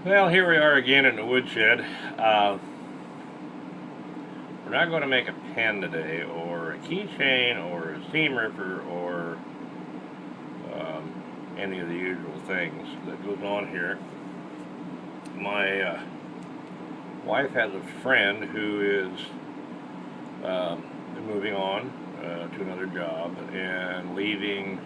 Well, here we are again in the woodshed. We're not going to make a pen today, or a keychain, or a seam ripper, or any of the usual things that goes on here. My wife has a friend who is moving on to another job and leaving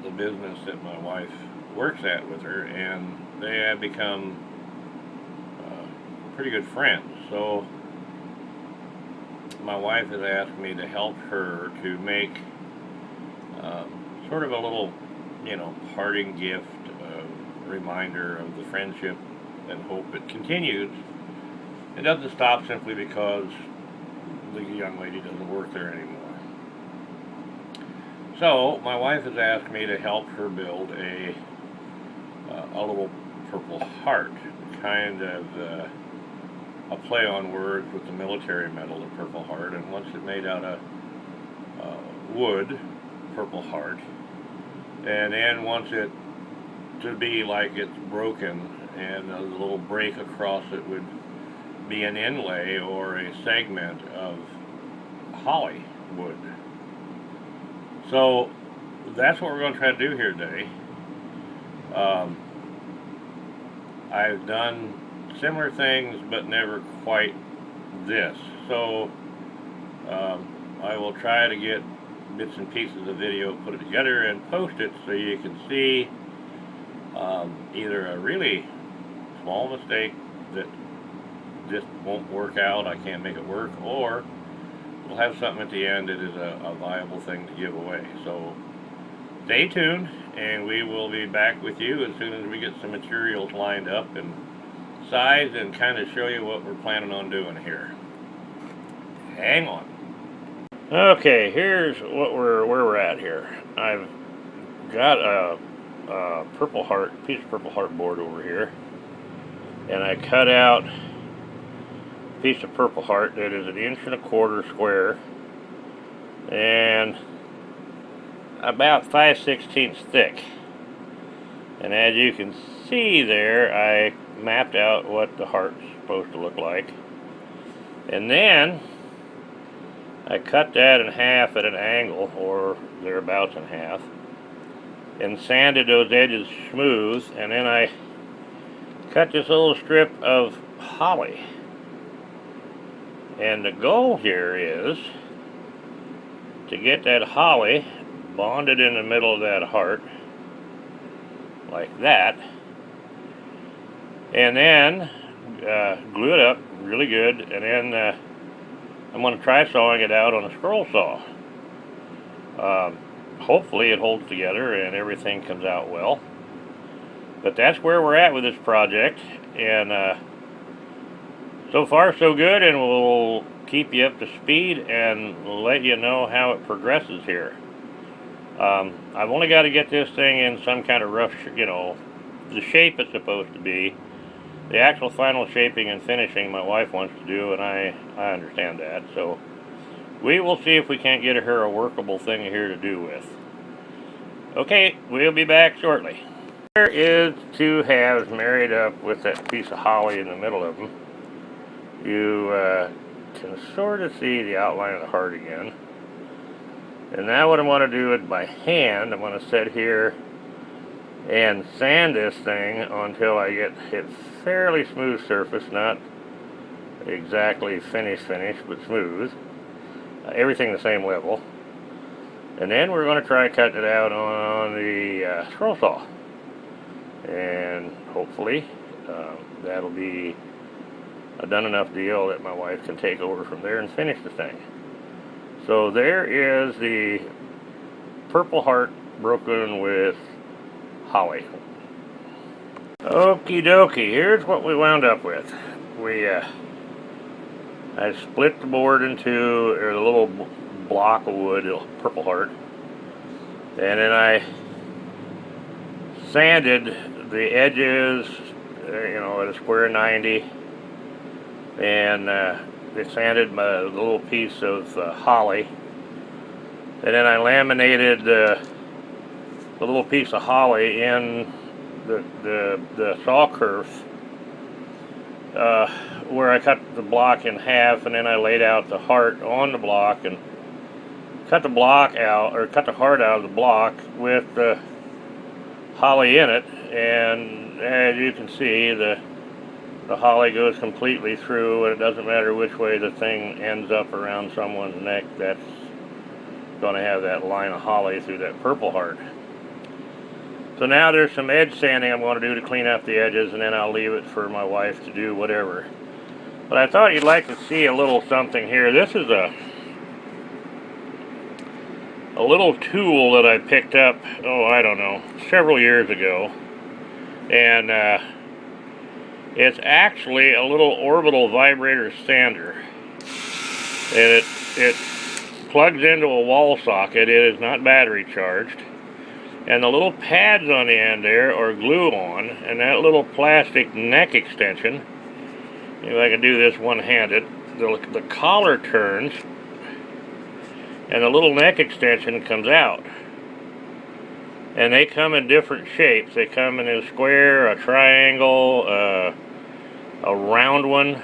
the business that my wife works at with her, and they have become pretty good friends. So my wife has asked me to help her to make sort of a little, parting gift, reminder of the friendship, and hope it continues. It doesn't stop simply because the young lady doesn't work there anymore. So my wife has asked me to help her build a little purple heart, kind of a play on words with the military medal, the Purple Heart, and wants it made out of wood, Purple Heart, and then wants it to be like it's broken, and a little break across it would be an inlay or a segment of holly wood. So that's what we're going to try to do here today. I've done similar things, but never quite this. So I will try to get bits and pieces of video, put it together, and post it so you can see either a really small mistake that just won't work out, I can't make it work, or we'll have something at the end that is a viable thing to give away. So stay tuned, and we will be back with you as soon as we get some materials lined up and sized, and kind of show you what we're planning on doing here. Hang on. Okay, here's where we're at here. I've got a Purple Heart, piece of Purple Heart board over here, and I cut out a piece of Purple Heart that is 1.25 inches square and about 5/16 thick. And as you can see there, I mapped out what the heart's supposed to look like. And then I cut that in half at an angle, or thereabouts in half, and sanded those edges smooth, and then I cut this little strip of holly. And the goal here is to get that holly bonded in the middle of that heart, like that, and then glue it up really good, and then I'm going to try sawing it out on a scroll saw. Hopefully it holds together and everything comes out well. But that's where we're at with this project, and so far so good, and we'll keep you up to speed and let you know how it progresses here. I've only got to get this thing in some kind of rough, the shape it's supposed to be. The actual final shaping and finishing my wife wants to do, and I understand that. So we will see if we can't get her a workable thing here to do with. Okay, we'll be back shortly. There is two halves married up with that piece of holly in the middle of them. You can sort of see the outline of the heart again. And now what I want to do is by hand, I'm going to sit here and sand this thing until I get it fairly smooth surface, not exactly finish, but smooth. Everything the same level. And then we're going to try cutting it out on the scroll saw. And hopefully that'll be a done enough deal that my wife can take over from there and finish the thing. So there is the Purple Heart broken with holly. Okie dokie, here's what we wound up with. I split the board into a little block of wood, Purple Heart, and then I sanded the edges, at a square 90, and I sanded my little piece of holly, and then I laminated the little piece of holly in the saw kerf where I cut the block in half, and then I laid out the heart on the block and cut the block out, or cut the heart out of the block with the holly in it. And as you can see, the holly goes completely through, and it doesn't matter which way the thing ends up around someone's neck, that's going to have that line of holly through that purple heart. So now there's some edge sanding I'm going to do to clean up the edges, and then I'll leave it for my wife to do whatever. But I thought you'd like to see a little something here. This is a little tool that I picked up, I don't know, several years ago. And it's actually a little orbital vibrator sander. And it plugs into a wall socket. It is not battery charged. And the little pads on the end there are glue-on, and that little plastic neck extension, if I can do this one-handed, the collar turns, and the little neck extension comes out. And they come in different shapes. They come in a square, a triangle, a round one,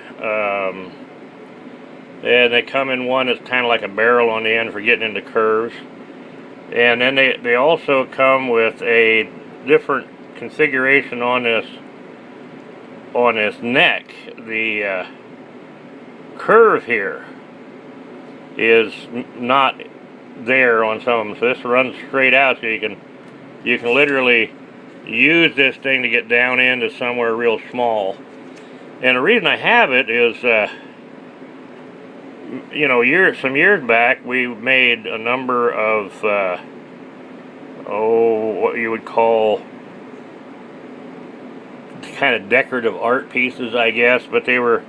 and they come in one that's kind of like a barrel on the end for getting into curves. And then they also come with a different configuration on this neck. The curve here is not there on some of them, so this runs straight out, so you can literally use this thing to get down into somewhere real small. And the reason I have it is, some years back, we made a number of, what you would call kind of decorative art pieces, I guess, but they were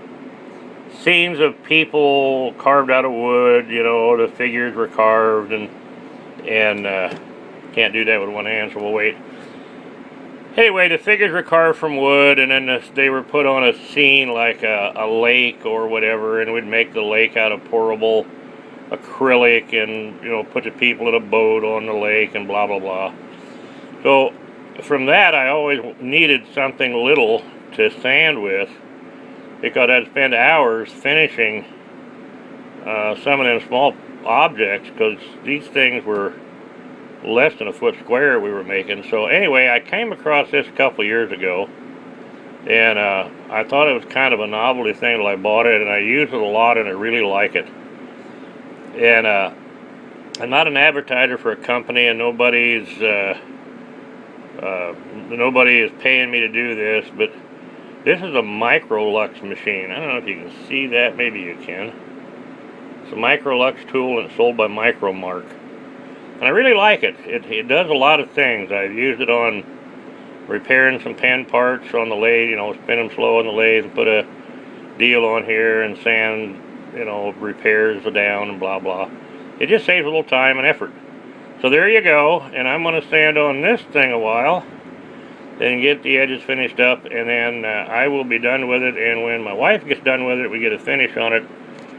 scenes of people carved out of wood. The figures were carved, and can't do that with one hand, so we'll wait. Anyway, the figures were carved from wood, and then they were put on a scene like a lake or whatever, and we'd make the lake out of pourable acrylic, and put the people in a boat on the lake, and blah blah blah. So from that, I always needed something little to sand with, because I'd spend hours finishing some of them small objects, because these things were less than a foot square we were making. So anyway, I came across this a couple of years ago, and I thought it was kind of a novelty thing till I bought it, and I use it a lot, and I really like it. And I'm not an advertiser for a company, and nobody is paying me to do this, but this is a Microlux machine. I don't know if you can see that. Maybe you can. It's a Microlux tool, and it's sold by Micromark. And I really like it. It does a lot of things. I've used it on repairing some pen parts on the lathe, spin them slow on the lathe and put a deal on here and sand, repairs down and blah blah. It just saves a little time and effort. So there you go, and I'm going to sand on this thing a while, then get the edges finished up, and then I will be done with it, and when my wife gets done with it, we get a finish on it,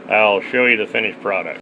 I'll show you the finished product.